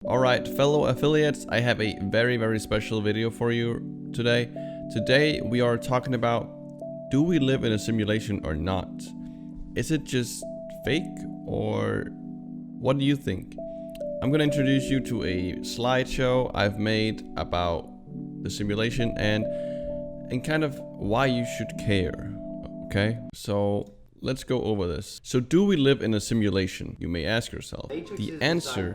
Alright, fellow affiliates, I have a very special video for you today. Today we are talking about, do we live in a simulation or not? Is it just fake, or what do you think? I'm gonna introduce you to a slideshow I've made about the simulation and kind of why you should care. Okay, so let's go over this. So do we live in a simulation? You may ask yourself. The answer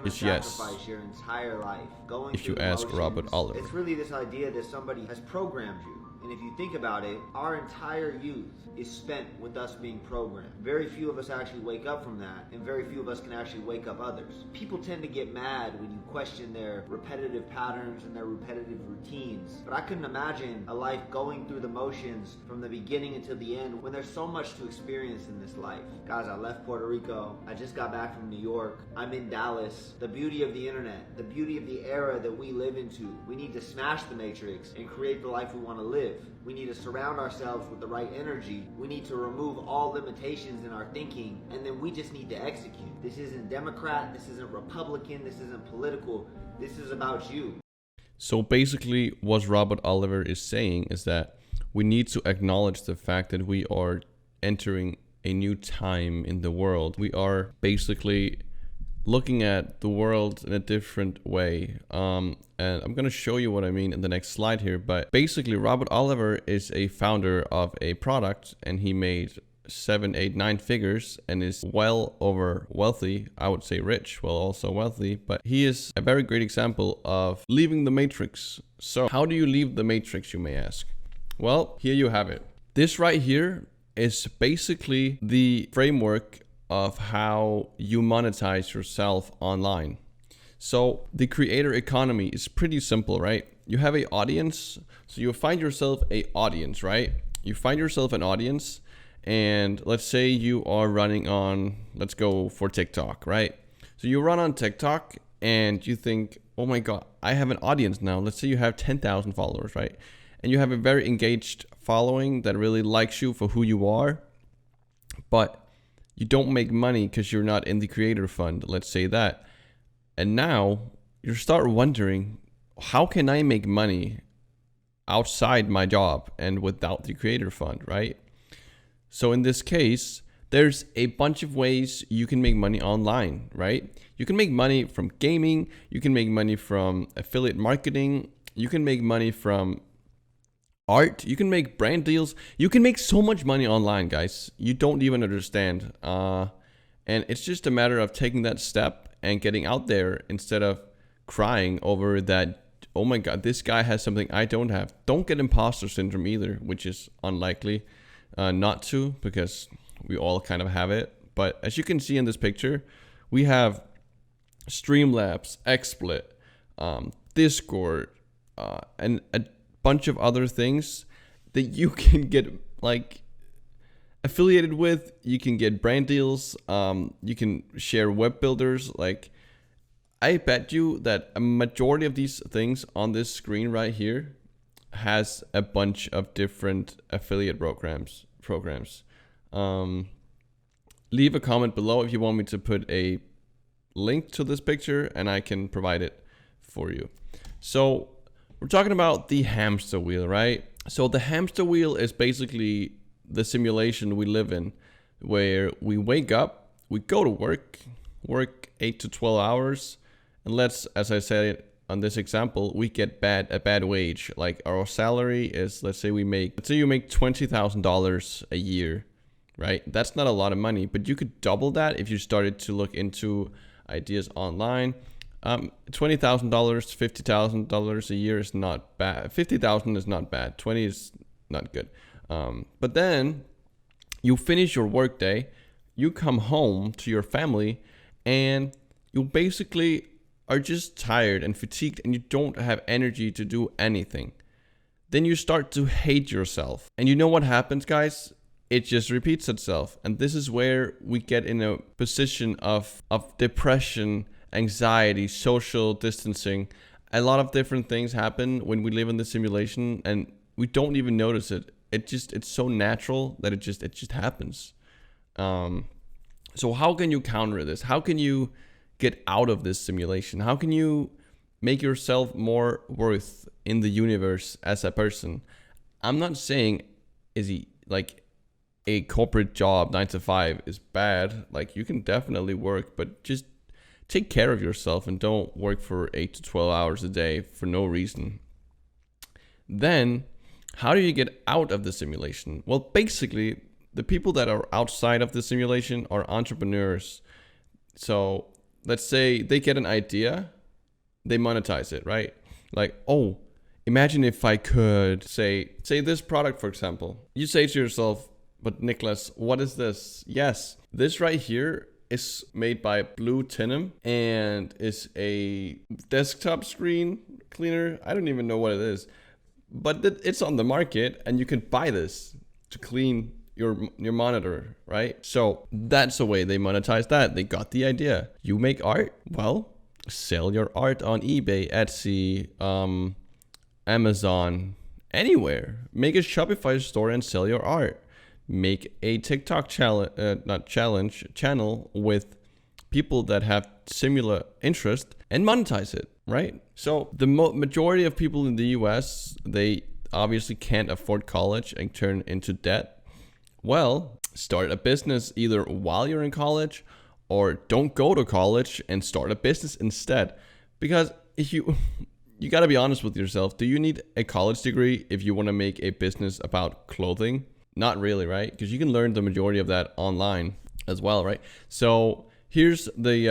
is yes. Your entire life going if you ask Robert Oliver. It's really this idea that somebody has programmed you. And if you think about it, our entire youth is spent with us being programmed. Very few of us actually wake up from that, and very few of us can actually wake up others. People tend to get mad when you question their repetitive patterns and their repetitive routines. But I couldn't imagine a life going through the motions from the beginning until the end when there's so much to experience in this life. Guys, I left Puerto Rico. I just got back from New York. I'm in Dallas. The beauty of the internet, the beauty of the era that we live into. We need to smash the matrix and create the life we want to live. We need to surround ourselves with the right energy. We need to remove all limitations in our thinking, and then we just need to execute. This isn't Democrat, this isn't Republican, this isn't political. This is about you. So basically what Robert Oliver is saying is that we need to acknowledge the fact that we are entering a new time in the world. We are basically looking at the world in a different way. And I'm going to show you what I mean in the next slide here. But basically, Robert Oliver is a founder of a product, and he made 7, 8, 9 figures and is well over wealthy. I would say rich, well, also wealthy. But he is a very great example of leaving the matrix. So how do you leave the matrix, you may ask? Well, here you have it. This right here is basically the framework of how you monetize yourself online. So the creator economy is pretty simple, right? You have an audience, so you find yourself an audience, right? You find yourself an audience, and let's say you are running on, let's go for TikTok, right? So you run on TikTok and you think, oh my God, I have an audience now. Let's say you have 10,000 followers, right? And you have a very engaged following that really likes you for who you are, but you don't make money because you're not in the creator fund, let's say that. And now you start wondering, how can I make money outside my job and without the creator fund, right? So in this case, there's a bunch of ways you can make money online, right? You can make money from gaming, you can make money from affiliate marketing, you can make money from art, you can make brand deals, you can make so much money online, guys. You don't even understand. And it's just a matter of taking that step and getting out there instead of crying over that, oh my God, this guy has something I don't have. Don't get imposter syndrome either, which is unlikely not to, because we all kind of have it. But as you can see in this picture, we have Streamlabs, XSplit, Discord, and a bunch of other things that you can get like affiliated with. You can get brand deals, you can share web builders. Like, I bet you that a majority of these things on this screen right here has a bunch of different affiliate programs. Leave a comment below if you want me to put a link to this picture, and I can provide it for you. So we're talking about the hamster wheel, right? So the hamster wheel is basically the simulation we live in, where we wake up, we go to work 8 to 12 hours, and let's, as I said on this example, we get a bad wage. Like, our salary is, let's say you make $20,000 a year, right? That's not a lot of money, but you could double that if you started to look into ideas online. $20,000, $50,000 a year is not bad. 50,000 is not bad. 20 is not good. But then you finish your workday, you come home to your family, and you basically are just tired and fatigued, and you don't have energy to do anything. Then you start to hate yourself. And you know what happens, guys? It just repeats itself. And this is where we get in a position of depression, anxiety, social distancing. A lot of different things happen when we live in the simulation, and we don't even notice it. It's so natural that it just happens. So how can you counter this? How can you get out of this simulation? How can you make yourself more worth in the universe as a person? I'm not saying like a corporate job 9 to 5 is bad. Like, you can definitely work, but just take care of yourself and don't work for 8 to 12 hours a day for no reason. Then, how do you get out of the simulation? Well, basically, the people that are outside of the simulation are entrepreneurs. So let's say they get an idea, they monetize it, right? Like, oh, imagine if I could say this product, for example. You say to yourself, but Nicholas, what is this? Yes, this right here is made by Blue Tinum and is a desktop screen cleaner. I don't even know what it is, but it's on the market and you can buy this to clean your monitor, right? So that's the way they monetize that. They got the idea. You make art? Well, sell your art on eBay, Etsy, Amazon, anywhere. Make a Shopify store and sell your art. Make a TikTok channel with people that have similar interest and monetize it, right? So the majority of people in the US, they obviously can't afford college and turn into debt. Well, start a business either while you're in college or don't go to college and start a business instead. Because if you got to be honest with yourself. Do you need a college degree if you want to make a business about clothing? Not really, right? Because you can learn the majority of that online as well, right? So here's the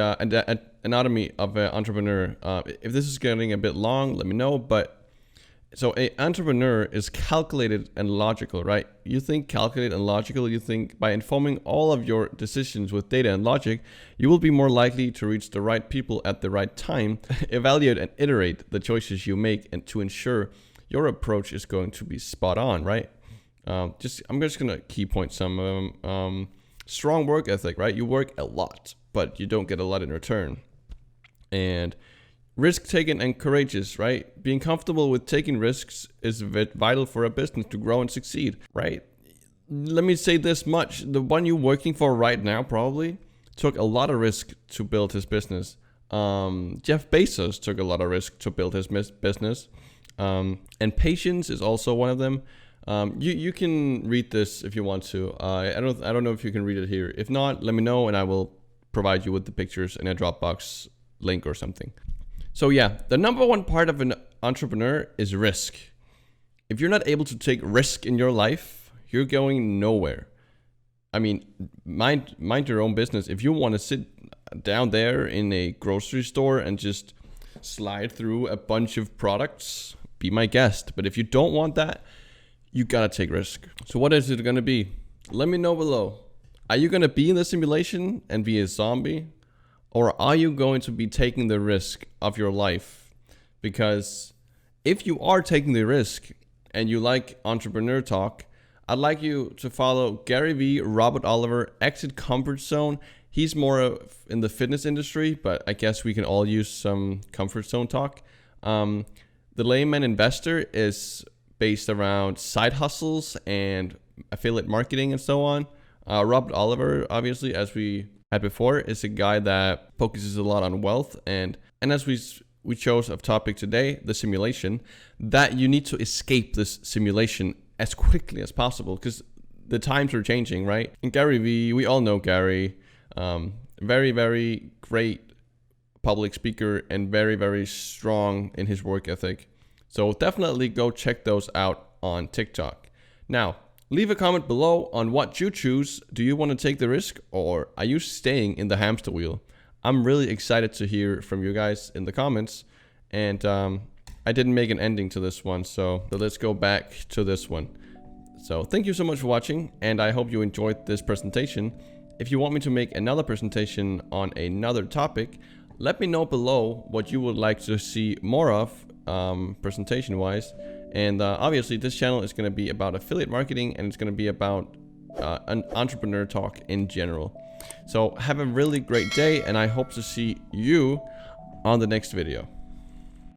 anatomy of an entrepreneur. If this is getting a bit long, let me know. But so an entrepreneur is calculated and logical, right? You think calculated and logical, you think by informing all of your decisions with data and logic, you will be more likely to reach the right people at the right time, evaluate and iterate the choices you make, and to ensure your approach is going to be spot on, right? I'm just gonna key point some strong work ethic, right? You work a lot, but you don't get a lot in return. And risk taken and courageous, right? Being comfortable with taking risks is vital for a business to grow and succeed, right? Let me say this much. The one you're working for right now probably took a lot of risk to build his business. Jeff Bezos took a lot of risk to build his business. And patience is also one of them. You can read this if you want to. I don't know if you can read it here. If not, let me know and I will provide you with the pictures in a Dropbox link or something. So yeah, the number one part of an entrepreneur is risk. If you're not able to take risk in your life, you're going nowhere. I mean, mind your own business. If you want to sit down there in a grocery store and just slide through a bunch of products, be my guest. But if you don't want that, you gotta take risk. So what is it gonna be? Let me know below. Are you gonna be in the simulation and be a zombie? Or are you going to be taking the risk of your life? Because if you are taking the risk and you like entrepreneur talk, I'd like you to follow Gary Vee, Robert Oliver, Exit Comfort Zone. He's more in the fitness industry, but I guess we can all use some comfort zone talk. The Layman Investor is based around side hustles and affiliate marketing and so on. Robert Oliver, obviously, as we had before, is a guy that focuses a lot on wealth. And as we chose a topic today, the simulation, that you need to escape this simulation as quickly as possible because the times are changing, right? And Gary Vee, we all know Gary, very, very great public speaker and very, very strong in his work ethic. So definitely go check those out on TikTok. Now, leave a comment below on what you choose. Do you want to take the risk or are you staying in the hamster wheel? I'm really excited to hear from you guys in the comments. And I didn't make an ending to this one, so let's go back to this one. So thank you so much for watching, and I hope you enjoyed this presentation. If you want me to make another presentation on another topic, let me know below what you would like to see more of presentation wise. And obviously this channel is going to be about affiliate marketing and it's going to be about an entrepreneur talk in general. So have a really great day and I hope to see you on the next video.